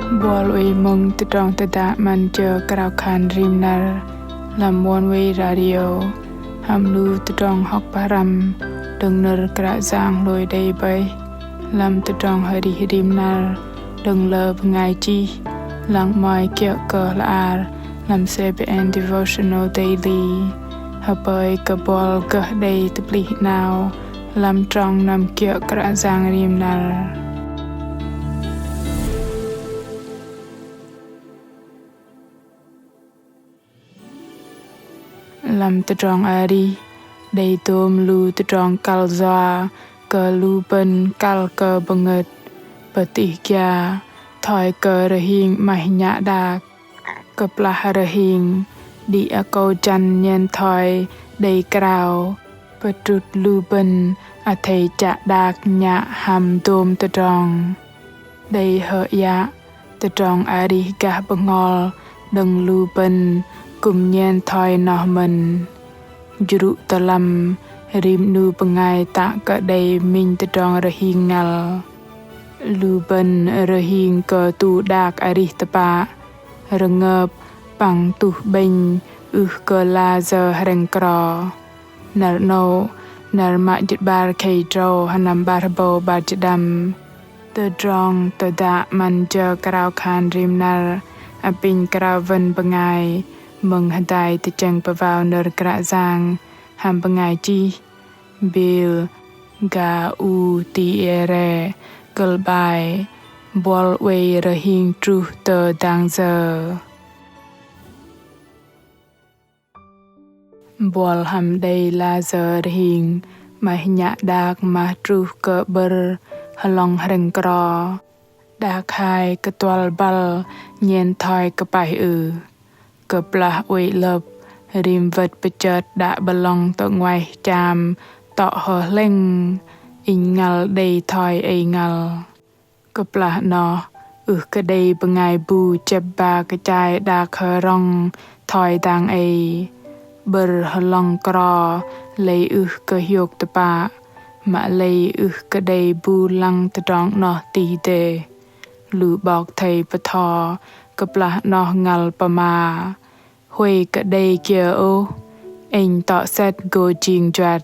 BUຽນអ៊ុយម៉ងtơdrong tơdă man chơ Krao khan rim năr lam Oneway radio ham lu tơdrong học param đừng năr Kră Yang lôi đây bay lam tơdrong arih rim năr đừng lơ Bơngai chi lang maih Kơplah lam BUUN devotional daily habơi BUयल gỡ đây tăpli nào lam trong nam Kră Yang rim năr lam tơdrong arih đây tôm lu tơdrong kal zoa cơ lu bân kal cơ bơngơ pơtih kia thoi cơ RiHING maih nhạ đạc Kơplah RiHING đi akâu chan nhen thoi đây Krao pơtrŭt lu bân athei chạ đạc nhạ ham tôm tơdrong đây hơdai tơdrong arih gah ppëhngol đừng lu bân cùng nhen thoi nọ mình juru talam rim nu Bơngai tạ cỡ đây mình tơdrong RiHING ngăl lu bân RiHING cơ tu đạc arih tơpă rơngơp păng tu bềnh Kơplah giờ hrẽng Krao năr no năr maih bar khay trâu hanam bar bo bar chadam tơdrong tơdă man chơ Krao khan rim năr apin Krao vân Bơngai mừng hrədai tơcheng vào năr Kră Yang ham Bơngai chi Bill Gaultiere Kơplah BUຽນអ៊ុយRiHING TRUH tơdrong BUયેນham đây layơ RiHING maih nhạ đạc maih truh cơ bơ halong hrẽng Krao đạc hai cơ toal bal nhen thoi cơ paih Kơplah uy lợp rim vật bechợt đã balong tọ ngoài cham tọ hrẽng in ngăl đây thoi ai ngăl Kơplah no cơ đây Bơngai bu chep ba cái chai đạc rong thoi dang ai bơ halong Krao lấy cơ hiok tơpă mà lấy cơ đây bu lăng tơdrong no ti de lu bọc thầy pơthò Kơplah no ngăl pama huê cơ đây kia ô anh tọ set go chiêng choát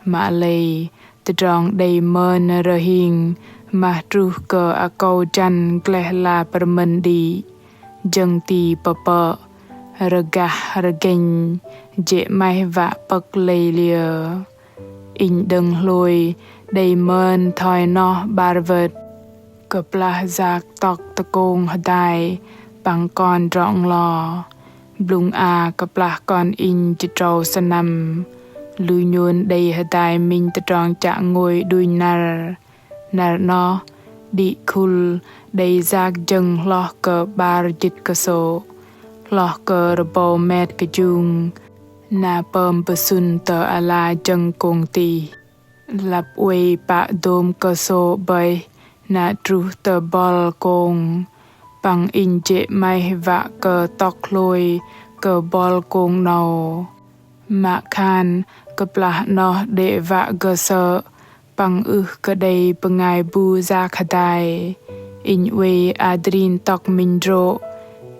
mà lấy tơdrong đây mơn RiHING mà truh cơ akâu chan Kơplah permen đi dâng ti Tơpă rgah rgeng dễ maih vạ bậc layơ in đừng lùi đầy mơn thoi no bar vật Kơplah giạc tọc tơ kông hrədai bằng con rọng lò blung Kơplah con in chì trâu sanam lu nhôn đầy hrədai mình tơdrong chạ ngồi đuôi năr no đi khul đầy giạc dâng lo cơ bar jit cơ sô lo cơ rbo met cơ chung na pơm bơsŭn tơ ala dâng kong ti lap uy pa dôm cơ sô bay na truh tơ bol kong păng in dễ maih vạ cơ tọc lôi cơ bol kong nâu mạ khan Kơplah no để vạ cơ sơ păng cơ đây Bơngai bu ra hrədai in uy adrin tọc min ro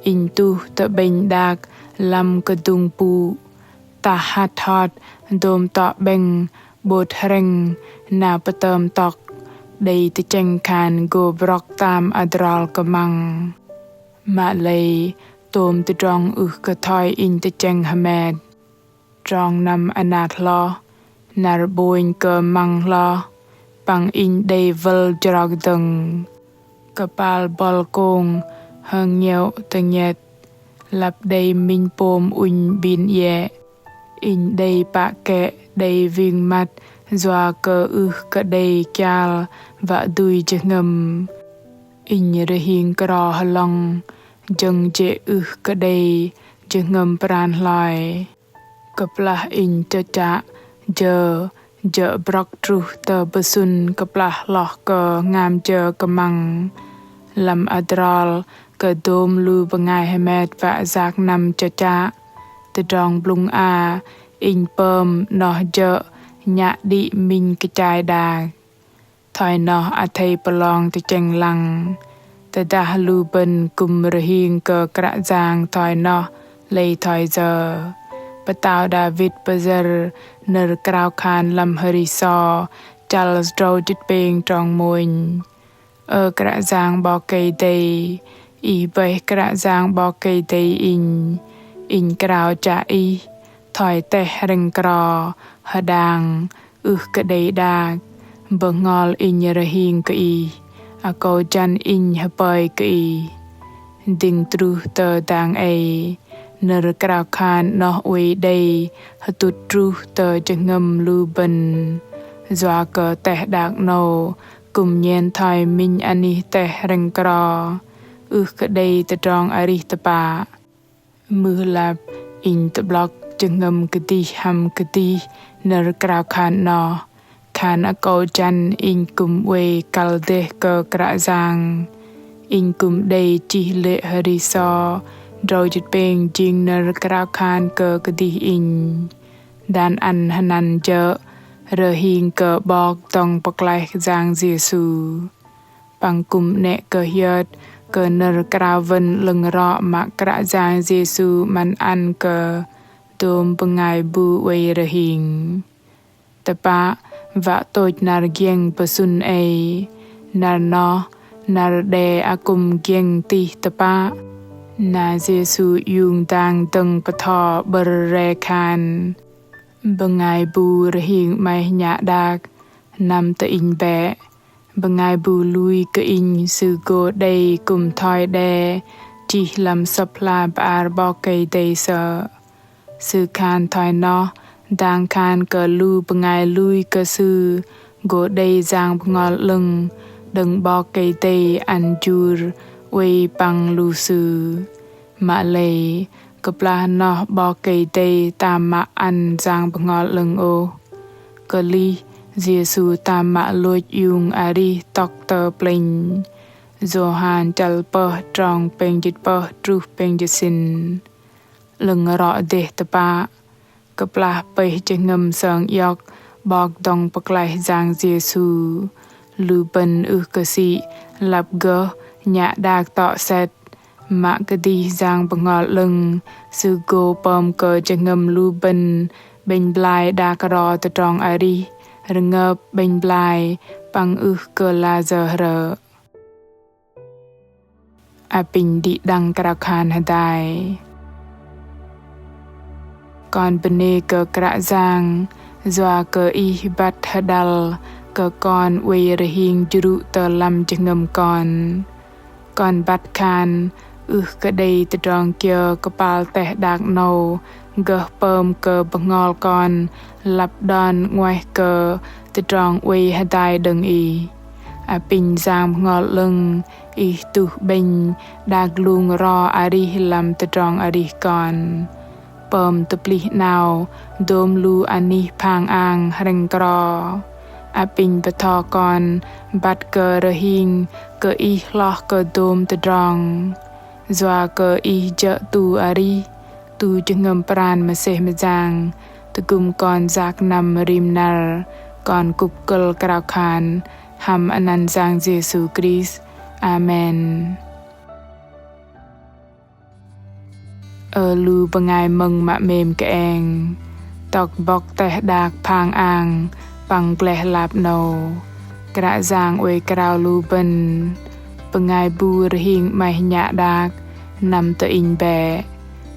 in tu tơ bềnh đạc lam cơ dung pu ta hát hot dôm tọ bềnh bột hrẽng na pătơm tọc đây tơcheng khan go brok tam adral cơ măng mà lấy tôm tơdrong cơ thoi in tơcheng hamed trong nam anat lo năr boin cơ măng lo păng in đây văl jrog dừng Kăpal bol kong hang nhậu tơ nhẹt lap đây minh pom uñ bin ye in đây bạ kẹ đây ving mat doa cơ cơ đây kyal vạ đuôi chê ngầm in RiHING Krao halong dâng chê cơ đây chê ngầm pran lòi Kơplah in chơ chạ Dơ brok truh tơ bơsŭn Kơplah loh cơ ngam chơ cơ măng lam adral cơ dôm lu Bơngai hamed vạ giạc nam chơ chạ tơdrong blung in pơm no dơ nhạ đi mình cái chai đà thoi no athei palong tơcheng lăng tơdă lu bần cùng RiHING Kră Yang thoi nó lây thoi giờ bắt tao David Bơzŭn năr Krao khan lâm hơi so Charles trâu chít beng trong mùn Kră Yang bò cây đầy bấy Kră Yang bò cây đầy in Krao trả thoi teh rừng cò hơdai cái đầy đạc bơngol RiHING akâu chan hỡi cái đình truh tơdrong năr Krao khan nó uy đầy tụt truh tơche lu bần doa cờ teh đạc nô cùng nhen thoi minh ani teh rừng cò cái đầy tơdrong arih Tơpă mưa lạp block chừng cái ham cái năr Krao khan nó khan akâu chan cùng uy kal de Kră Yang cùng đầy chỉ lệ hơi so rồi chít beng jing năr Krao khan cái dan ăn hanan chợ RiHING bọc tòng bọc lại giang Giêsu bằng cùng nẹ hiệt năr Krao vân lưng rõ mà Kră Yang Giêsu man ăn tôm Bơngai BUUN RiHING Tơpă và tôi Năr Giềng Bơsŭn năr nó năr đê acum giềng ti Tơpă na Giêsu yung đang từng bờ thọ bờ rê khan Bơngai RiHING maih nhạ đạc nằm tự bẹ Bơngai lui sư cô đây cùng thoi đê chỉ làm Kơplah bar bò cây đầy sợ sư khan thoi nó đang khan lu Bơngai lui sư gỗ đây giang ngọt lưng đừng bò cây đầy ăn chur uy păng lu sư mà lệ Kơplah nó bò cây đầy tam mạ ăn giang ngọt lưng ô ly Giêsu tam mạ lôi yung arih tóc tơ plinh Johan Tơpă trong pơtrŭt xin lưng rõ để Tơpă Kơplah bấy chừng sơn yok bọc dong bọc lại giang Giêsu lu bần cái sĩ lập gỡ nhạ đạc tọ xét mạ cái giang bằng ngọt lưng sư cô bom chừng lu bần bên blai đạc rõ tơdrong arih rơngơp bên blai păng Kơplah giờ rờ pin đi đăng Krao khan hhødai còn bên nê Kră Yang doa bắt hhødal con uy RiHING juru lâm chừng con bắt khan cái đây tơdrong kia kapal teh đạc nâu gỡ pơm ppëhngol con lập đòn ngoài tơdrong uy hhødai đừng pin giang ngọt lưng tu bên đạc luông ro arih làm tơdrong arih con pơm tpëlih nào đôm lu ani pang ang hrềng cro pin bờ thọ con bắt RiHING loh đôm tơdrong doa chợ tu arih tu chừng pran mà se mà giang cùng con giặc nằm rim năr con cục Krao khan ham anan giang Giêsu Christ amen lu Bơngai mừng mạ mềm kẹng tọc bọc teh đạc pang ang păng leh lạp nâu Kră Yang uy Krao lu bần Bơngai RiHING maih nhạ đạc nằm tự bẹ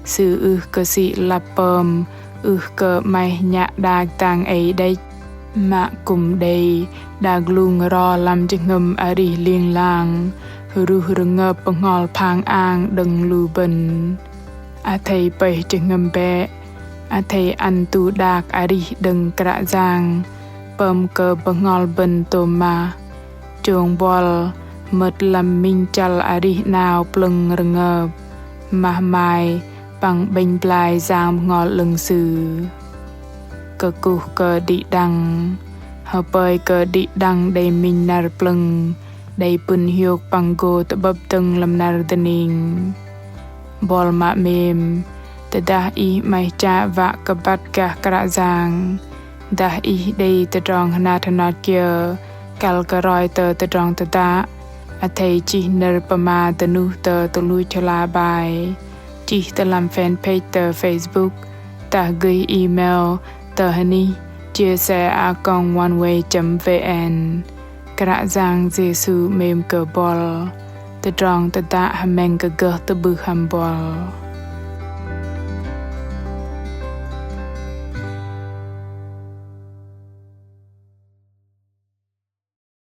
sư cái sĩ lập pơm maih nhạ đạc tang đây mạ cùng đây đạc luông ro làm chừng arih liêng lang rơngơp ppëhngol pang ang đừng lu bần athei bấy chừng bẹ athei ăn tu đạc arih đừng Kră Yang pơm ppëhngol bần tôma chuông bol mật làm minh chal arih nào plưng rơngơp mai bằng bên blai giang ngọt lưng sư cu đi đăng bơi đi đăng đầy minh năr plưng đầy pun hiuk bằng go bập tưng làm năr dening bol mạ mềm tơdă maih cha vạ bắt Kră Yang đây tơdrong hanat kia kal roi tơdrong tơdă athei chỉ nợ pama tờ nu tờ tờ lui cho la bài chỉ tờ làm fanpage tờ Facebook ta gửi email tờ hani chia sẻ Oneway.vn Krạ Yang Giêsu mềm cờ bol tơdrong tơ tạ hàm men cờ gơ tơ bư hàm bol.